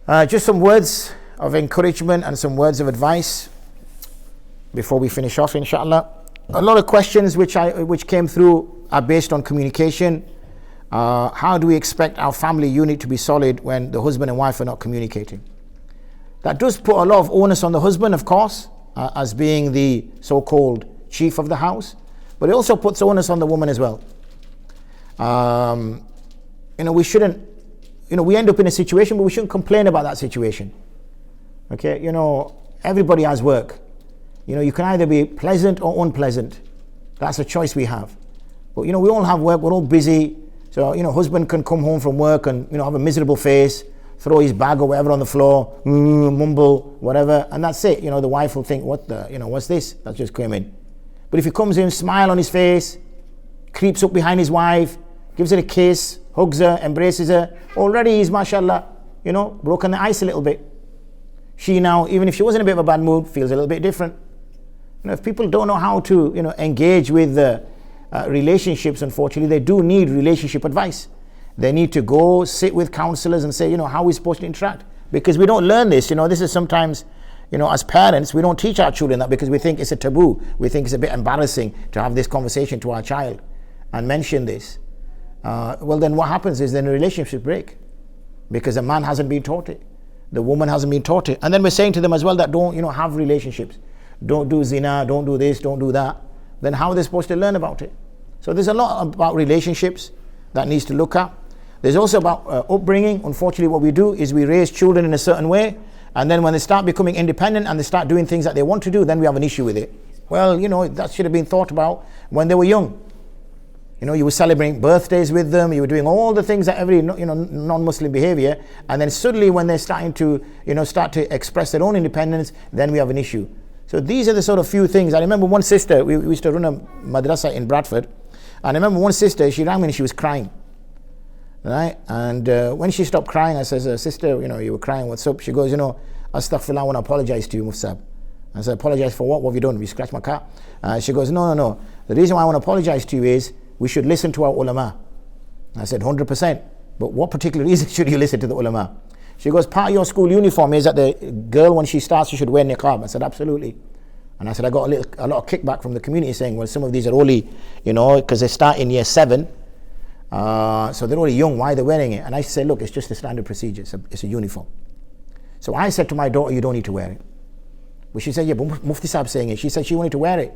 Just some words of encouragement and some words of advice before we finish off, inshallah. A lot of questions which came through are based on communication. How do we expect our family unit to be solid when the husband and wife are not communicating? That does put a lot of onus on the husband, of course, as being the so-called chief of the house, but it also puts onus on the woman as well. We shouldn't, we end up in a situation, but we shouldn't complain about that situation. Okay, everybody has work. You can either be pleasant or unpleasant. That's a choice we have. But we all have work, we're all busy. So, husband can come home from work and, have a miserable face, throw his bag or whatever on the floor, mumble, whatever, and that's it. The wife will think, what's this? That just came in. But if he comes in, smile on his face, creeps up behind his wife, gives her a kiss, hugs her, embraces her, already he's, mashallah, broken the ice a little bit. She now, even if she was in a bit of a bad mood, feels a little bit different. If people don't know how to, engage with relationships, unfortunately, they do need relationship advice. They need to go sit with counselors and say, how are we supposed to interact? Because we don't learn this. This is sometimes, as parents, we don't teach our children that because we think it's a taboo. We think it's a bit embarrassing to have this conversation to our child and mention this. Well, then what happens is then the relationship break because the man hasn't been taught it. The woman hasn't been taught it. And then we're saying to them as well that don't, have relationships. Don't do zina, don't do this, don't do that. Then how are they supposed to learn about it? So there's a lot about relationships that needs to look at. There's also about upbringing. Unfortunately, what we do is we raise children in a certain way, and then when they start becoming independent and they start doing things that they want to do, then we have an issue with it. Well, that should have been thought about when they were young. You were celebrating birthdays with them, you were doing all the things that every non-Muslim behavior, and then suddenly when they're starting to, start to express their own independence, then we have an issue. So these are the sort of few things. I remember one sister, we used to run a madrasa in Bradford, and I remember one sister, she rang me and she was crying. Right? And when she stopped crying, I said, sister, you were crying, what's up? She goes, astaghfirullah, I want to apologize to you, Mufti Sahib. I said, apologize for what? What have you done? Have you scratched my car? She goes, no. The reason why I want to apologize to you is we should listen to our ulama. I said, 100%. But what particular reason should you listen to the ulama? She goes, part of your school uniform is that the girl, when she starts, she should wear niqab. I said, absolutely. And I said, I got a lot of kickback from the community saying, well, some of these are only, because they start in year 7. So they're already young, why are they wearing it? And I said, look, it's just a standard procedure, it's a uniform. So I said to my daughter, you don't need to wear it. But she said, yeah, but Mufti Sahib saying it. She said she wanted to wear it.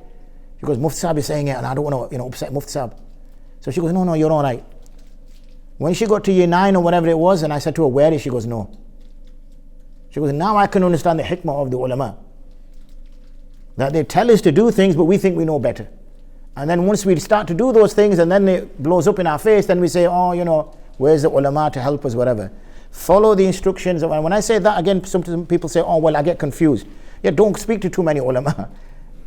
She goes, Mufti Sahib is saying it and I don't want to upset Mufti Sahib. So she goes, no, you're all right. When she got to year 9 or whatever it was, and I said to her, wear it, she goes, no. She goes, now I can understand the hikmah of the ulama. That they tell us to do things, but we think we know better. And then once we start to do those things and then it blows up in our face, then we say, where's the ulama to help us, whatever. Follow the instructions. And when I say that, again, some people say, I get confused. Yeah, don't speak to too many ulama.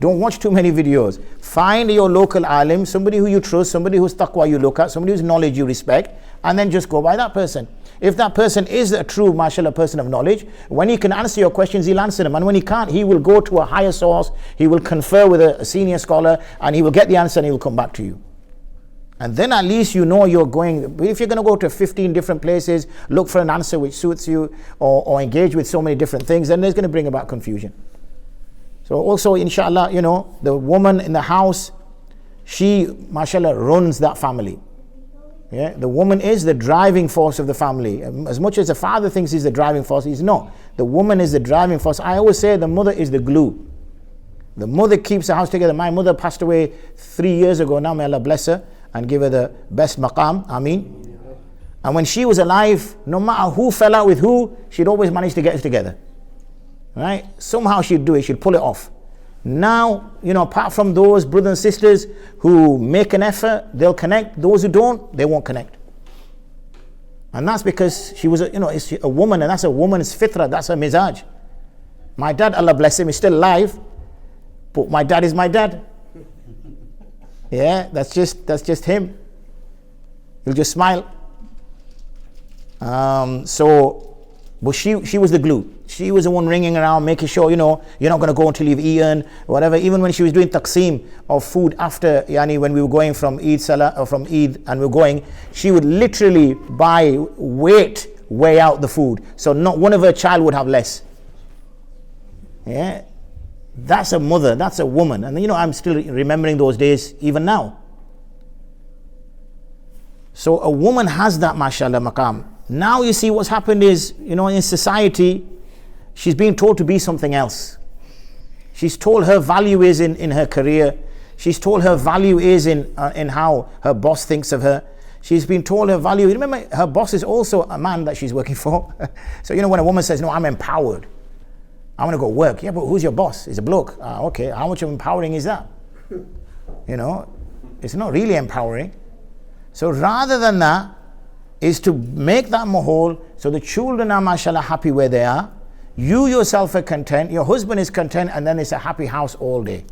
Don't watch too many videos. Find your local alim, somebody who you trust, somebody whose taqwa you look at, somebody whose knowledge you respect, and then just go by that person. If that person is a true, mashallah, person of knowledge, when he can answer your questions, he'll answer them. And when he can't, he will go to a higher source, he will confer with a senior scholar, and he will get the answer and he will come back to you. And then at least you're going. If you're going to go to 15 different places, look for an answer which suits you, or engage with so many different things, then there's going to bring about confusion. So also, inshallah, the woman in the house, she, mashallah, runs that family. Yeah, the woman is the driving force of the family. As much as the father thinks he's the driving force, he's not. The woman is the driving force. I always say the mother is the glue. The mother keeps the house together. My mother passed away 3 years ago now, may Allah bless her and give her the best maqam, ameen. And when she was alive, no matter who fell out with who, she'd always manage to get us together. Right? Somehow she'd do it, she'd pull it off. Now, apart from those brothers and sisters who make an effort, they'll connect. Those who don't, they won't connect. And that's because she was it's a woman, and that's a woman's fitra, that's her mizaj. My dad, Allah bless him, is still alive, but my dad is my dad. Yeah, that's just him. He'll just smile. But she was the glue. She was the one ringing around, making sure, you're not going to go until you've eaten, whatever. Even when she was doing taqseem of food after, when we were going from Eid Salah, or from Eid and we were going, she would literally buy weight weigh out the food. So not one of her child would have less. Yeah, that's a mother, that's a woman. And I'm still remembering those days even now. So a woman has that, mashallah, maqam. Now you see what's happened is, in society, she's being told to be something else. She's told her value is in her career. She's told her value is in how her boss thinks of her. She's been told her value. Remember, her boss is also a man that she's working for. So when a woman says, no, I'm empowered, I want to go work. Yeah, but who's your boss? He's a bloke. Okay, how much of empowering is that? It's not really empowering. So rather than that, is to make that mahol so the children are, mashallah, happy where they are. You yourself are content, your husband is content, and then it's a happy house all day.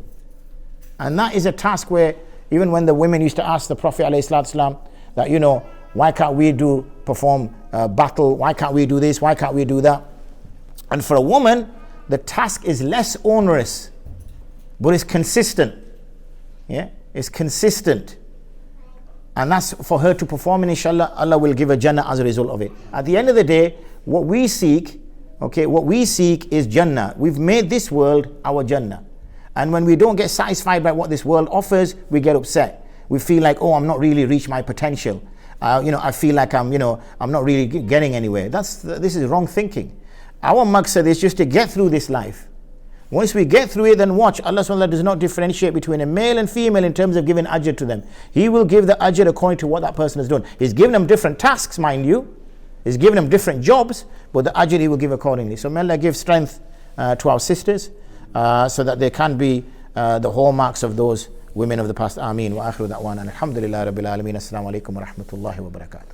And that is a task where, even when the women used to ask the Prophet ﷺ that, why can't we perform battle? Why can't we do this? Why can't we do that? And for a woman, the task is less onerous, but it's consistent. Yeah, it's consistent. And that's for her to perform, and inshallah, Allah will give her Jannah as a result of it. At the end of the day, what we seek is Jannah. We've made this world our Jannah. And when we don't get satisfied by what this world offers, we get upset. We feel like, I'm not really reached my potential. I feel like I'm not really getting anywhere. This is wrong thinking. Our maqsad is just to get through this life. Once we get through it, then watch. Allah SWT does not differentiate between a male and female in terms of giving ajr to them. He will give the ajr according to what that person has done. He's given them different tasks, mind you. He's given them different jobs, but the ajr He will give accordingly. So may Allah give strength to our sisters so that they can be the hallmarks of those women of the past. Ameen. Wa akhiru da'wana. Alhamdulillah Rabbil Alameen. Assalamu alaikum wa rahmatullahi wa barakatuh.